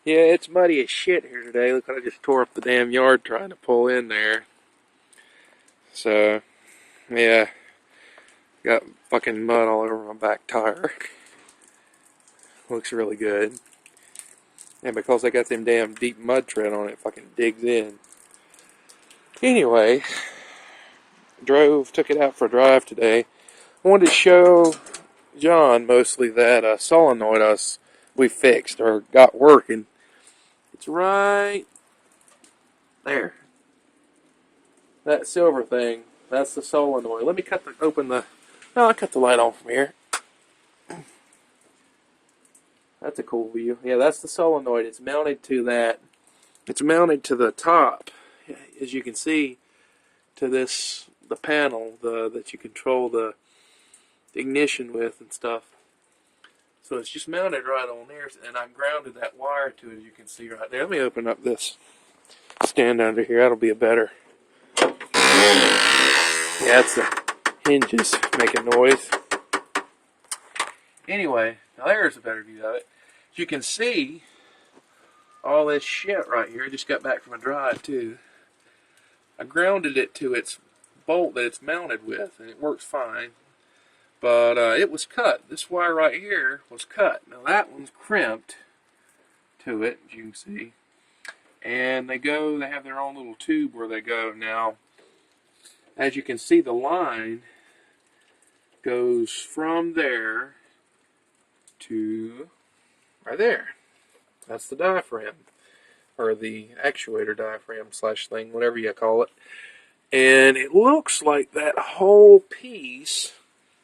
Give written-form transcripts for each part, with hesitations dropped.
Yeah, it's muddy as shit here today. Look, I just tore up the damn yard trying to pull in there. So, yeah, got fucking mud all over my back tire. Looks really good. And because I got them damn deep mud tread on it, fucking digs in. Anyway, took it out for a drive today. I wanted to show John mostly that solenoid we fixed or got working. It's right there. That silver thing, that's the solenoid. Let me I'll cut the light on from here. That's a cool view. Yeah, that's the solenoid. It's mounted to that. It's mounted to the top, as you can see, to the panel that you control the ignition with and stuff. So it's just mounted right on there, and I grounded that wire to it, as you can see right there. Let me open up this stand under here. That'll be a better. Yeah, it's the hinges making noise. Anyway, now there's a better view of it. As you can see, all this shit right here. I just got back from a drive too. I grounded it to its bolt that it's mounted with, and it works fine. But it was cut. This wire right here was cut. Now that one's crimped to it, as you can see. And they have their own little tube where they go. Now, as you can see, the line goes from there to right there. That's the diaphragm, or the actuator diaphragm / thing, whatever you call it. And it looks like that whole piece,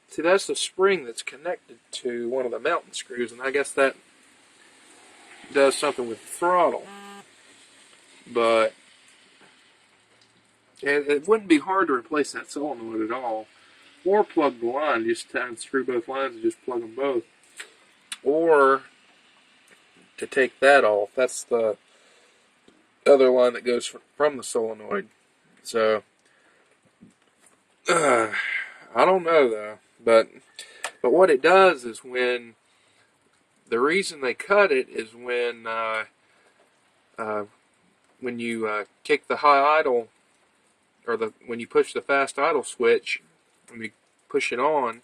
see, that's the spring that's connected to one of the mounting screws, and I guess that does something with the throttle. But it wouldn't be hard to replace that solenoid at all. Or plug the line, just unscrew both lines and just plug them both. Or to take that off, that's the other line that goes from the solenoid. So, I don't know though. But what it does is the reason they cut it is when you kick the high idle, or when you push the fast idle switch, when you push it on,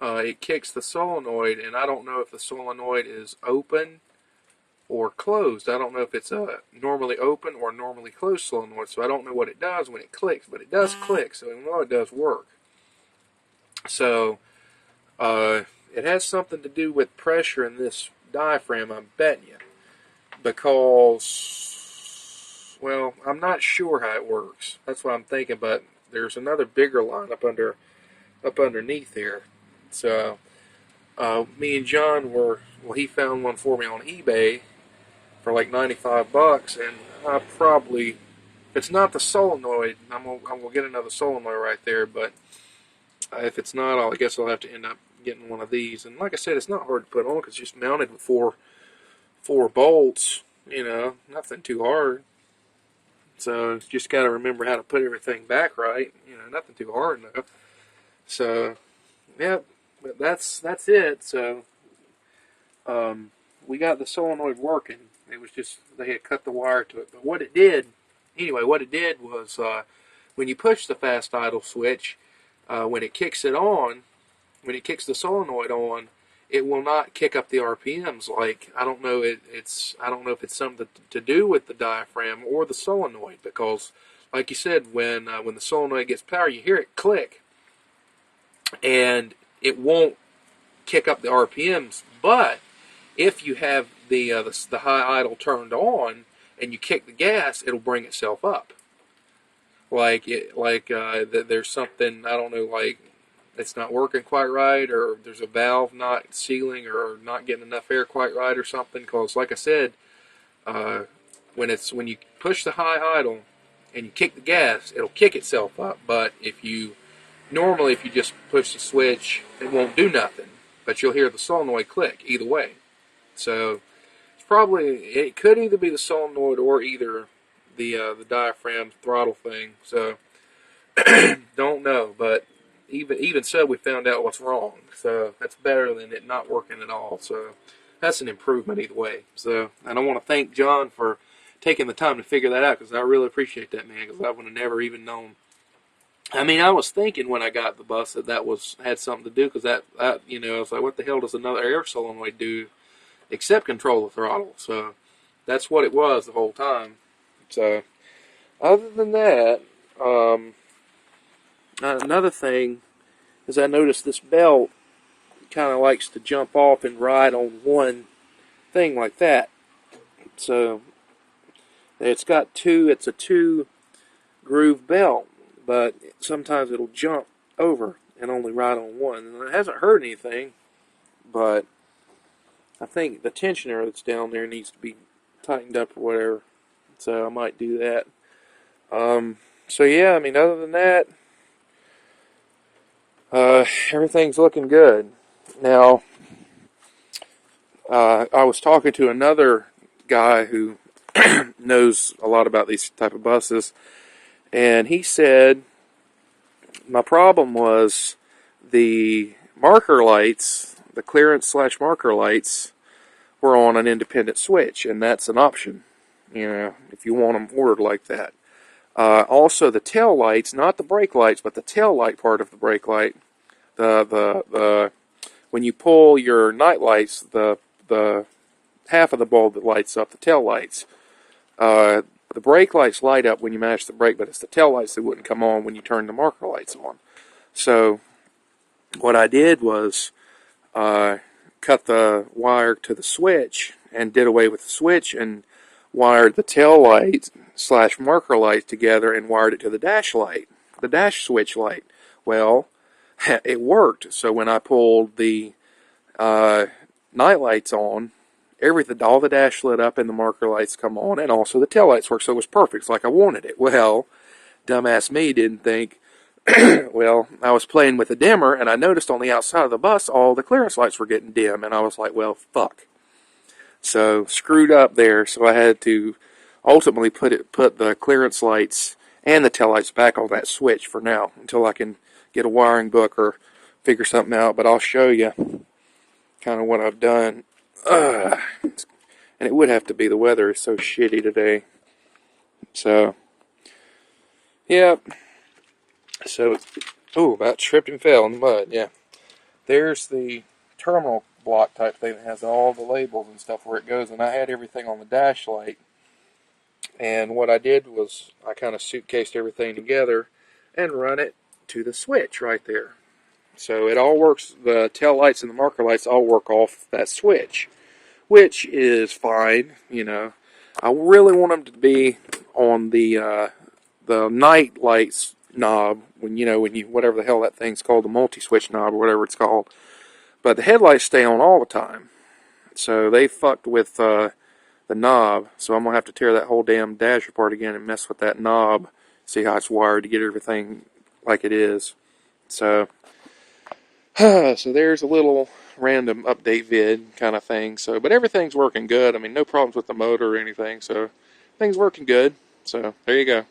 it kicks the solenoid, and I don't know if the solenoid is open or closed. I don't know if it's a normally open or normally closed solenoid, so I don't know what it does when it clicks, but it does click, so we know it does work. So, it has something to do with pressure in this diaphragm, I'm betting you, because, well, I'm not sure how it works. That's what I'm thinking, but there's another bigger line up underneath here. So, me and John he found one for me on eBay for like $95, and I probably, if it's not the solenoid, I'm gonna get another solenoid right there, but if it's not, I guess I'll have to end up getting one of these. And like I said, it's not hard to put on because it's just mounted with four bolts, nothing too hard. So just got to remember how to put everything back right, nothing too hard though. So, yeah, but that's it. So, we got the solenoid working. It was just, they had cut the wire to it. But what it did was, when you push the fast idle switch, when it kicks the solenoid on, it will not kick up the RPMs. Like, I don't know if it's something to do with the diaphragm or the solenoid, because, like you said, when the solenoid gets power, you hear it click, and it won't kick up the RPMs. But if you have the high idle turned on and you kick the gas, it'll bring itself up. There's something, I don't know, like it's not working quite right, or there's a valve not sealing, or not getting enough air quite right, or something. Because, like I said, when you push the high idle and you kick the gas, it'll kick itself up. But if you just push the switch, it won't do nothing. But you'll hear the solenoid click either way. So it could either be the solenoid or either the diaphragm throttle thing. So don't know, but even so, we found out what's wrong. So that's better than it not working at all. So that's an improvement either way. So, and I want to thank John for taking the time to figure that out, because I really appreciate that, man, because I would have never even known. I mean, I was thinking when I got the bus that had something to do, because that I was like, what the hell does another air solenoid do except control the throttle? So that's what it was the whole time. So other than that, another thing is I noticed this belt kind of likes to jump off and ride on one thing like that. So it's a two groove belt, but sometimes it'll jump over and only ride on one. And it hasn't hurt anything, but I think the tensioner that's down there needs to be tightened up or whatever. So I might do that. So yeah, I mean, other than that, everything's looking good. Now, I was talking to another guy who knows a lot about these type of buses, and he said my problem was the marker lights, the clearance / marker lights, were on an independent switch, and that's an option, if you want them ordered like that. Also, the tail lights, not the brake lights, but the tail light part of the brake light, when you pull your night lights, the half of the bulb that lights up, the tail lights, the brake lights light up when you mash the brake, but it's the tail lights that wouldn't come on when you turn the marker lights on. So what I did was cut the wire to the switch and did away with the switch and wired the tail light / marker light together and wired it to the dash light, the dash switch light. Well, it worked. So when I pulled the night lights on, all the dash lit up and the marker lights come on, and also the tail lights work. So it was perfect. It's like I wanted it. Well, dumbass me didn't think. Well, I was playing with a dimmer, and I noticed on the outside of the bus all the clearance lights were getting dim, and I was like, well, fuck. So screwed up there. So I had to ultimately put the clearance lights and the tail lights back on that switch for now until I can get a wiring book or figure something out. But I'll show you kind of what I've done. And it would have to be, the weather is so shitty today. So yeah. So about tripped and fell in the mud. Yeah. There's the terminal block type thing that has all the labels and stuff where it goes, and I had everything on the dash light, and what I did was I kind of suitcased everything together and run it to the switch right there. So it all works, the tail lights and the marker lights all work off that switch, which is fine. I really want them to be on the night lights knob, when you whatever the hell that thing's called, the multi-switch knob or whatever it's called. But the headlights stay on all the time. So they fucked with the knob. So I'm going to have to tear that whole damn dash apart again and mess with that knob. See how it's wired to get everything like it is. So there's a little random update vid kind of thing. So, but everything's working good. I mean, no problems with the motor or anything. So things working good. So there you go.